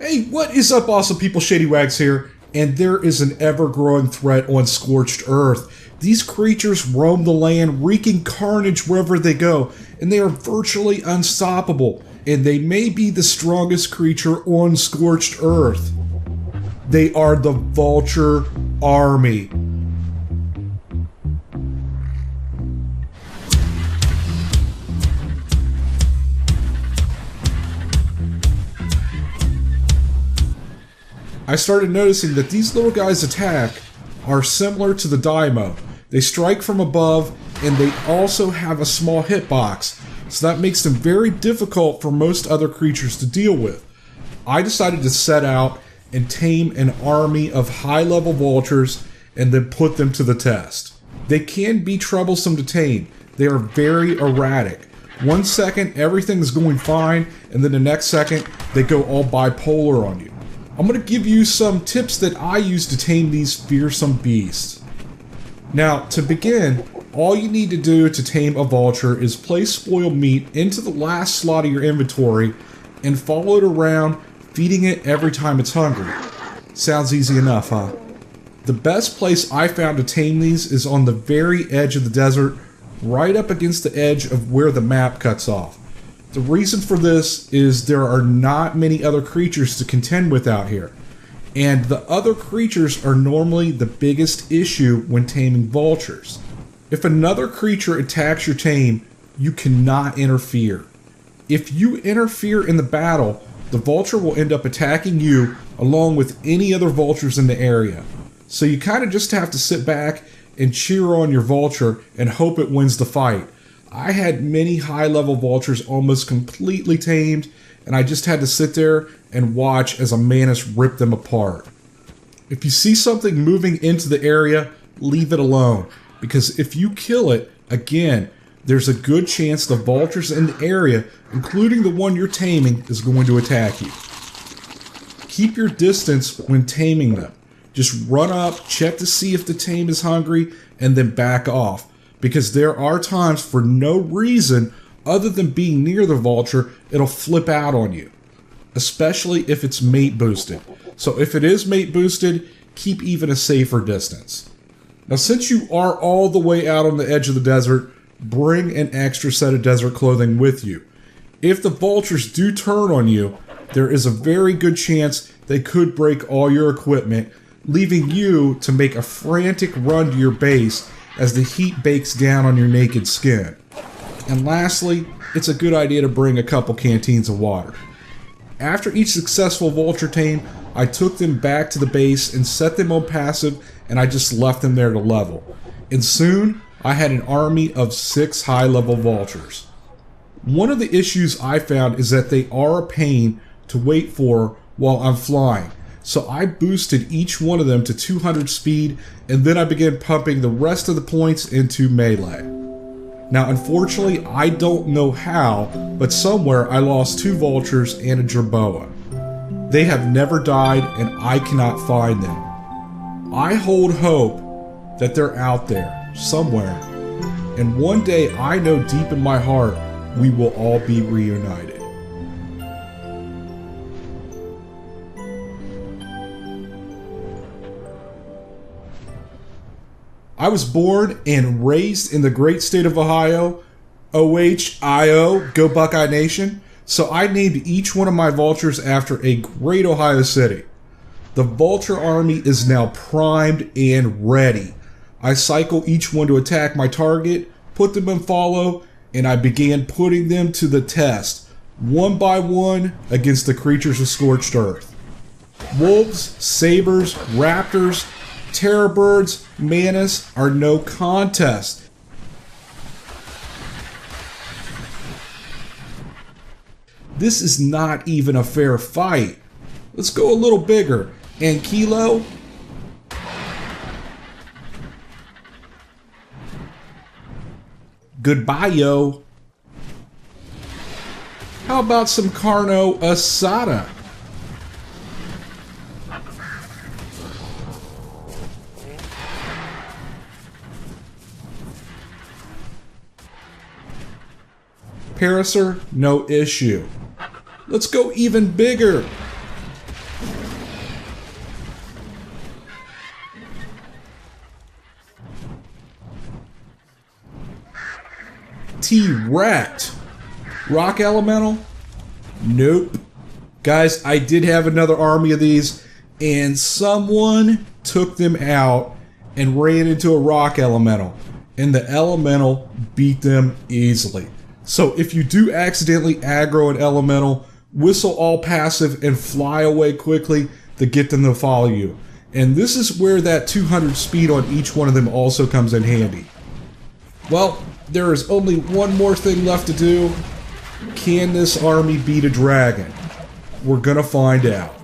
Hey, what is up, awesome people? Shady Wags here, and there is an ever-growing threat on Scorched Earth. These creatures roam the land, wreaking carnage wherever they go, and they are virtually unstoppable, and they may be the strongest creature on Scorched Earth. They are the Vulture Army. I started noticing that these little guys' attack are similar to the Daimo. They strike from above, and they also have a small hitbox, so that makes them very difficult for most other creatures to deal with. I decided to set out and tame an army of high-level vultures and then put them to the test. They can be troublesome to tame. They are very erratic. 1 second, everything's going fine, and then the next second, they go all bipolar on you. I'm going to give you some tips that I use to tame these fearsome beasts. Now, to begin, all you need to do to tame a vulture is place spoiled meat into the last slot of your inventory and follow it around, feeding it every time it's hungry. Sounds easy enough, huh? The best place I found to tame these is on the very edge of the desert, right up against the edge of where the map cuts off. The reason for this is there are not many other creatures to contend with out here, and the other creatures are normally the biggest issue when taming vultures. If another creature attacks your tame, you cannot interfere. If you interfere in the battle, the vulture will end up attacking you along with any other vultures in the area. So you kind of just have to sit back and cheer on your vulture and hope it wins the fight. I had many high-level vultures almost completely tamed, and I just had to sit there and watch as a mantis rip them apart. If you see something moving into the area, leave it alone, because if you kill it, again, there's a good chance the vultures in the area, including the one you're taming, is going to attack you. Keep your distance when taming them. Just run up, check to see if the tame is hungry, and then back off. Because there are times for no reason other than being near the vulture, it'll flip out on you. Especially if it's mate boosted. So if it is mate boosted, keep even a safer distance. Now since you are all the way out on the edge of the desert, bring an extra set of desert clothing with you. If the vultures do turn on you, there is a very good chance they could break all your equipment, leaving you to make a frantic run to your base as the heat bakes down on your naked skin. And lastly, it's a good idea to bring a couple canteens of water. After each successful vulture tame, I took them back to the base and set them on passive, and I just left them there to level. And soon, I had an army of 6 high-level vultures. One of the issues I found is that they are a pain to wait for while I'm flying. So I boosted each one of them to 200 speed, and then I began pumping the rest of the points into melee. Now unfortunately, I don't know how, but somewhere I lost 2 vultures and a jerboa. They have never died, and I cannot find them. I hold hope that they're out there, somewhere, and one day I know deep in my heart we will all be reunited. I was born and raised in the great state of Ohio, OHIO, Go Buckeye Nation, so I named each one of my vultures after a great Ohio city. The Vulture Army is now primed and ready. I cycle each one to attack my target, put them in follow, and I began putting them to the test, one by one against the creatures of Scorched Earth. Wolves, sabers, raptors, terror birds, mantis are no contest. This is not even a fair fight. Let's go a little bigger. And Kilo? Goodbye, yo. How about some carno asada? Parasaur, no issue. Let's go even bigger. TNT wrecked. Rock Elemental? Nope. Guys, I did have another army of these, and someone took them out and ran into a Rock Elemental, and the Elemental beat them easily. So if you do accidentally aggro an Elemental, whistle all passive and fly away quickly to get them to follow you. And this is where that 200 speed on each one of them also comes in handy. Well, there is only one more thing left to do. Can this army beat a dragon? We're gonna find out.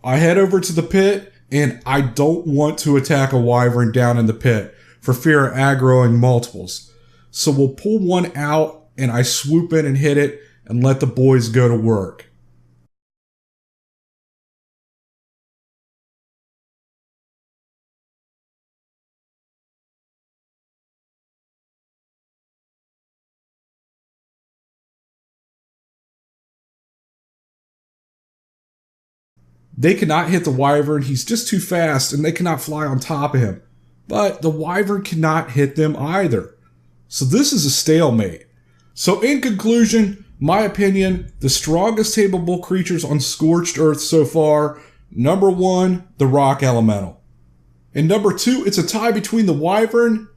I head over to the pit, and I don't want to attack a wyvern down in the pit for fear of aggroing multiples. So we'll pull one out, and I swoop in and hit it, and let the boys go to work. They cannot hit the wyvern, he's just too fast, and they cannot fly on top of him. But the wyvern cannot hit them either. So this is a stalemate. So in conclusion, my opinion, the strongest tameable creatures on Scorched Earth so far, number 1, the Rock Elemental. And number 2, it's a tie between the wyvern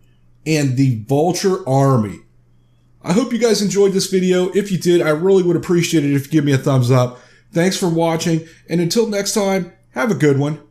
and the Vulture Army. I hope you guys enjoyed this video. If you did, I really would appreciate it if you give me a thumbs up. Thanks for watching, and until next time, have a good one.